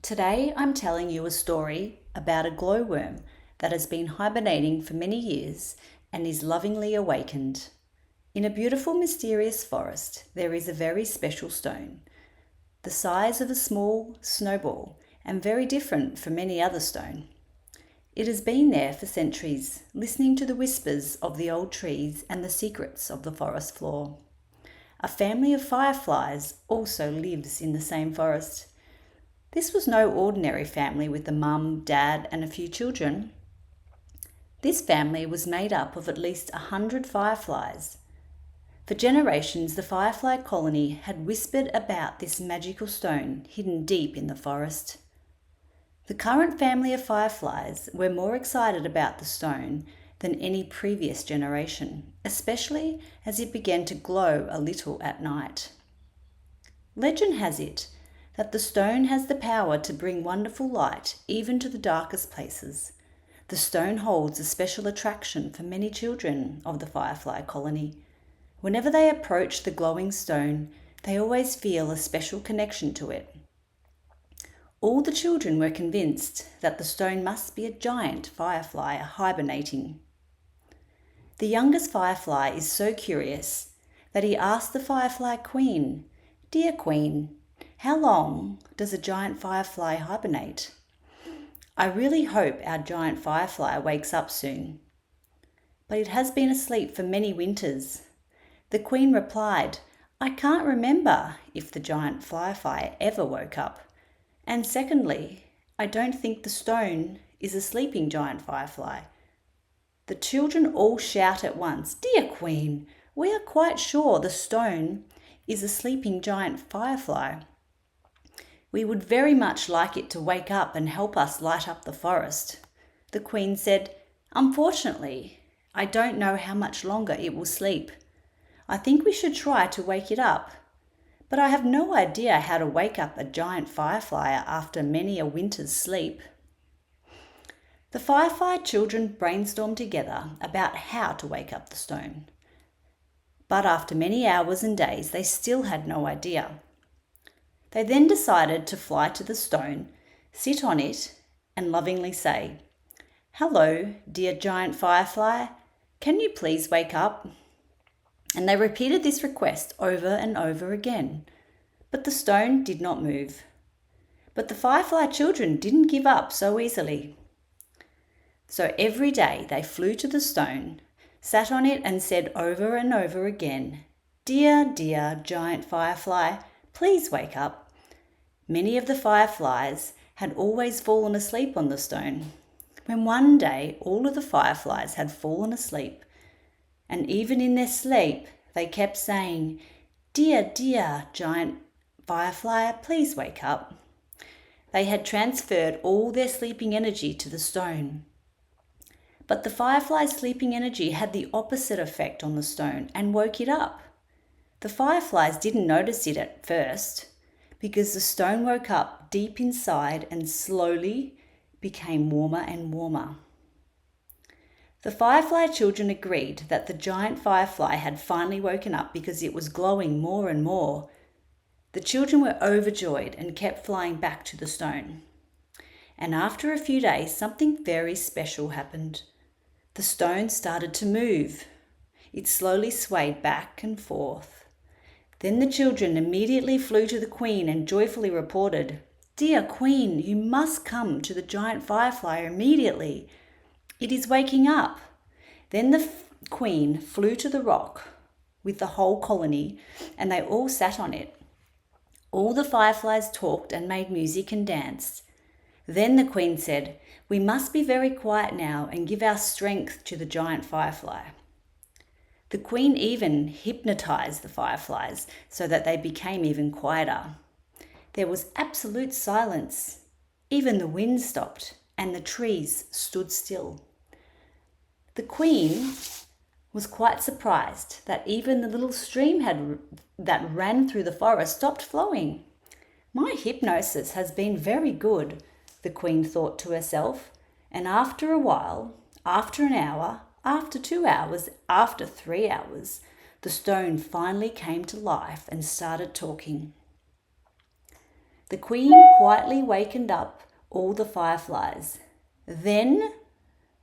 Today I'm telling you a story about a glowworm that has been hibernating for many years and is lovingly awakened. In a beautiful, mysterious forest, there is a very special stone, the size of a small snowball and very different from any other stone. It has been there for centuries, listening to the whispers of the old trees and the secrets of the forest floor. A family of fireflies also lives in the same forest. This was no ordinary family with a mum, dad, and a few children. This family was made up of at least 100 fireflies. For generations, the firefly colony had whispered about this magical stone hidden deep in the forest. The current family of fireflies were more excited about the stone than any previous generation, especially as it began to glow a little at night. Legend has it that the stone has the power to bring wonderful light even to the darkest places. The stone holds a special attraction for many children of the firefly colony. Whenever they approach the glowing stone, they always feel a special connection to it. All the children were convinced that the stone must be a giant firefly hibernating. The youngest firefly is so curious that he asked the firefly queen, "Dear queen, how long does a giant firefly hibernate? I really hope our giant firefly wakes up soon." But it has been asleep for many winters. The queen replied, "I can't remember if the giant firefly ever woke up. And secondly, I don't think the stone is a sleeping giant firefly." The children all shout at once, "Dear queen, we are quite sure the stone is a sleeping giant firefly. We would very much like it to wake up and help us light up the forest." The queen said, "Unfortunately, I don't know how much longer it will sleep. I think we should try to wake it up, but I have no idea how to wake up a giant firefly after many a winter's sleep." The firefly children brainstormed together about how to wake up the stone. But after many hours and days, they still had no idea. They then decided to fly to the stone, sit on it, and lovingly say, "Hello, dear giant firefly, can you please wake up?" And they repeated this request over and over again, but the stone did not move. But the firefly children didn't give up so easily. So every day they flew to the stone, sat on it and said over and over again, "Dear, dear giant firefly, please wake up." Many of the fireflies had always fallen asleep on the stone. When one day all of the fireflies had fallen asleep, and even in their sleep they kept saying, "Dear, dear giant firefly, please wake up." They had transferred all their sleeping energy to the stone. But the firefly's sleeping energy had the opposite effect on the stone and woke it up. The fireflies didn't notice it at first because the stone woke up deep inside and slowly became warmer and warmer. The firefly children agreed that the giant firefly had finally woken up because it was glowing more and more. The children were overjoyed and kept flying back to the stone. And after a few days, something very special happened. The stone started to move. It slowly swayed back and forth. Then the children immediately flew to the queen and joyfully reported, "Dear queen, you must come to the giant firefly immediately. It is waking up." Then the queen flew to the rock with the whole colony, and they all sat on it. All the fireflies talked and made music and danced. Then the queen said, "We must be very quiet now and give our strength to the giant firefly." The queen even hypnotized the fireflies so that they became even quieter. There was absolute silence. Even the wind stopped and the trees stood still. The queen was quite surprised that even the little stream that ran through the forest stopped flowing. "My hypnosis has been very good," the queen thought to herself, and after a while, after an hour, after 2 hours, after 3 hours, the stone finally came to life and started talking. The queen quietly wakened up all the fireflies. Then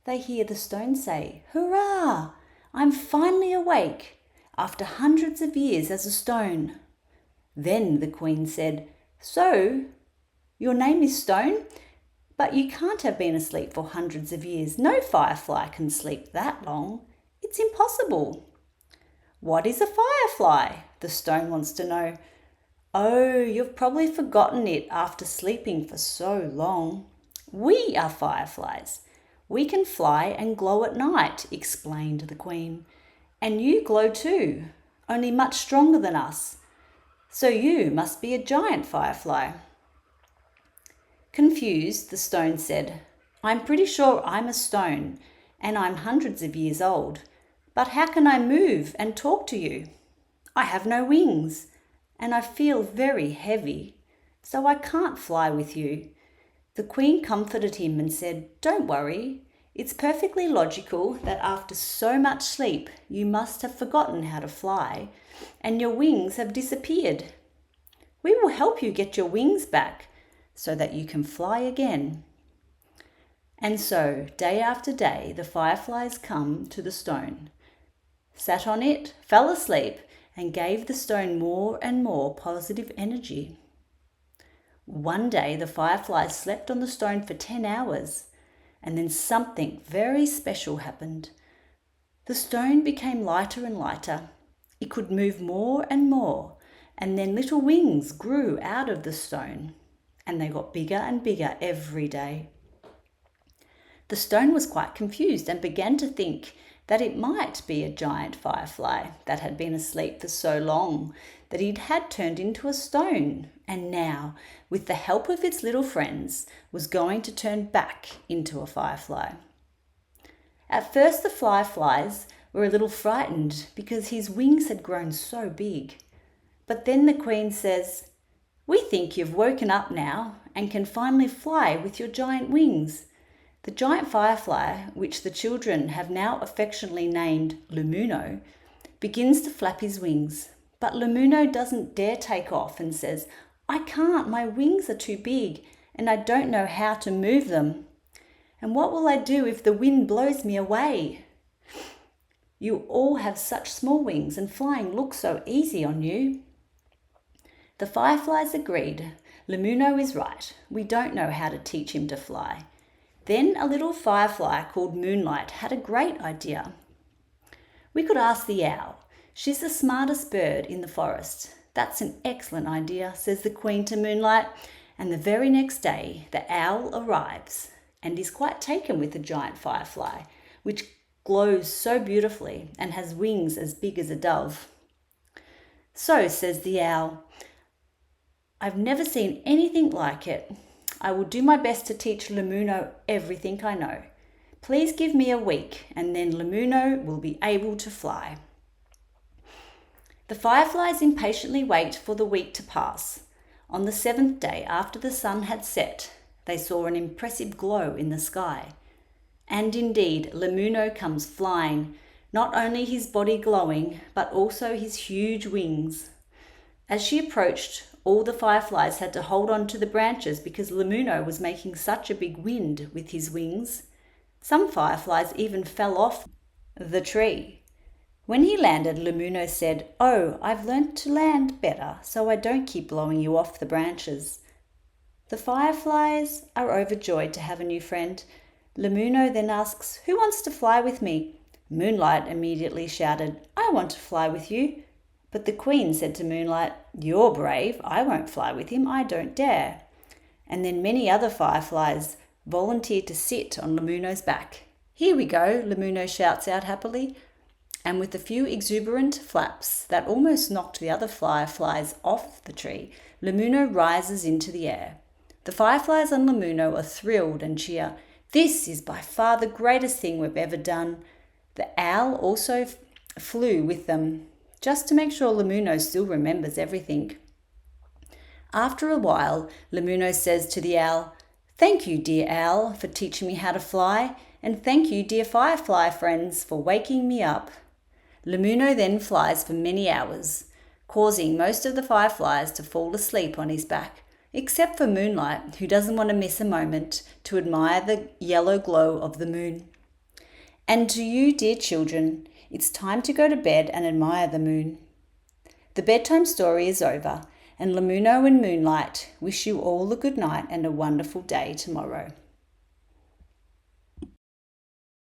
they hear the stone say, "Hurrah! I'm finally awake, after hundreds of years as a stone." Then the queen said, "So, your name is Stone? But you can't have been asleep for hundreds of years. No firefly can sleep that long. It's impossible." "What is a firefly?" the stone wants to know. "Oh, you've probably forgotten it after sleeping for so long. We are fireflies. We can fly and glow at night," explained the queen. "And you glow too, only much stronger than us. So you must be a giant firefly." Confused, the stone said, "I'm pretty sure I'm a stone and I'm hundreds of years old. But how can I move and talk to you? I have no wings and I feel very heavy, so I can't fly with you." The queen comforted him and said, "Don't worry. It's perfectly logical that after so much sleep you must have forgotten how to fly and your wings have disappeared. We will help you get your wings back so that you can fly again." And so, day after day, the fireflies come to the stone, sat on it, fell asleep, and gave the stone more and more positive energy. One day, the fireflies slept on the stone for 10 hours, and then something very special happened. The stone became lighter and lighter. It could move more and more, and then little wings grew out of the stone, and they got bigger and bigger every day. The stone was quite confused and began to think that it might be a giant firefly that had been asleep for so long that it had turned into a stone, and now, with the help of its little friends, was going to turn back into a firefly. At first the fireflies were a little frightened because his wings had grown so big. But then the queen says, "We think you've woken up now and can finally fly with your giant wings." The giant firefly, which the children have now affectionately named Lumuno, begins to flap his wings. But Lumuno doesn't dare take off and says, "I can't, my wings are too big and I don't know how to move them. And what will I do if the wind blows me away? You all have such small wings and flying looks so easy on you." The fireflies agreed. "Lumuno is right. We don't know how to teach him to fly." Then a little firefly called Moonlight had a great idea. "We could ask the owl. She's the smartest bird in the forest." "That's an excellent idea," says the queen to Moonlight, and the very next day the owl arrives and is quite taken with the giant firefly, which glows so beautifully and has wings as big as a dove. "So," says the owl, "I've never seen anything like it. I will do my best to teach Lumuno everything I know. Please give me a week and then Lumuno will be able to fly." The fireflies impatiently wait for the week to pass. On the 7th day, after the sun had set, they saw an impressive glow in the sky. And indeed, Lumuno comes flying, not only his body glowing, but also his huge wings. As she approached, all the fireflies had to hold on to the branches because Lumuno was making such a big wind with his wings. Some fireflies even fell off the tree. When he landed, Lumuno said, "Oh, I've learnt to land better, so I don't keep blowing you off the branches." The fireflies are overjoyed to have a new friend. Lumuno then asks, "Who wants to fly with me?" Moonlight immediately shouted, "I want to fly with you." But the queen said to Moonlight, "You're brave. I won't fly with him. I don't dare." And then many other fireflies volunteered to sit on Lumuno's back. "Here we go," Lumuno shouts out happily. And with a few exuberant flaps that almost knocked the other fireflies off the tree, Lumuno rises into the air. The fireflies on Lumuno are thrilled and cheer, "This is by far the greatest thing we've ever done." The owl also flew with them, just to make sure Lumuno still remembers everything. After a while, Lumuno says to the owl, "Thank you, dear owl, for teaching me how to fly, and thank you, dear firefly friends, for waking me up." Lumuno then flies for many hours, causing most of the fireflies to fall asleep on his back, except for Moonlight, who doesn't want to miss a moment to admire the yellow glow of the moon. And to you, dear children, it's time to go to bed and admire the moon. The bedtime story is over, and Lamuno and Moonlight wish you all a good night and a wonderful day tomorrow.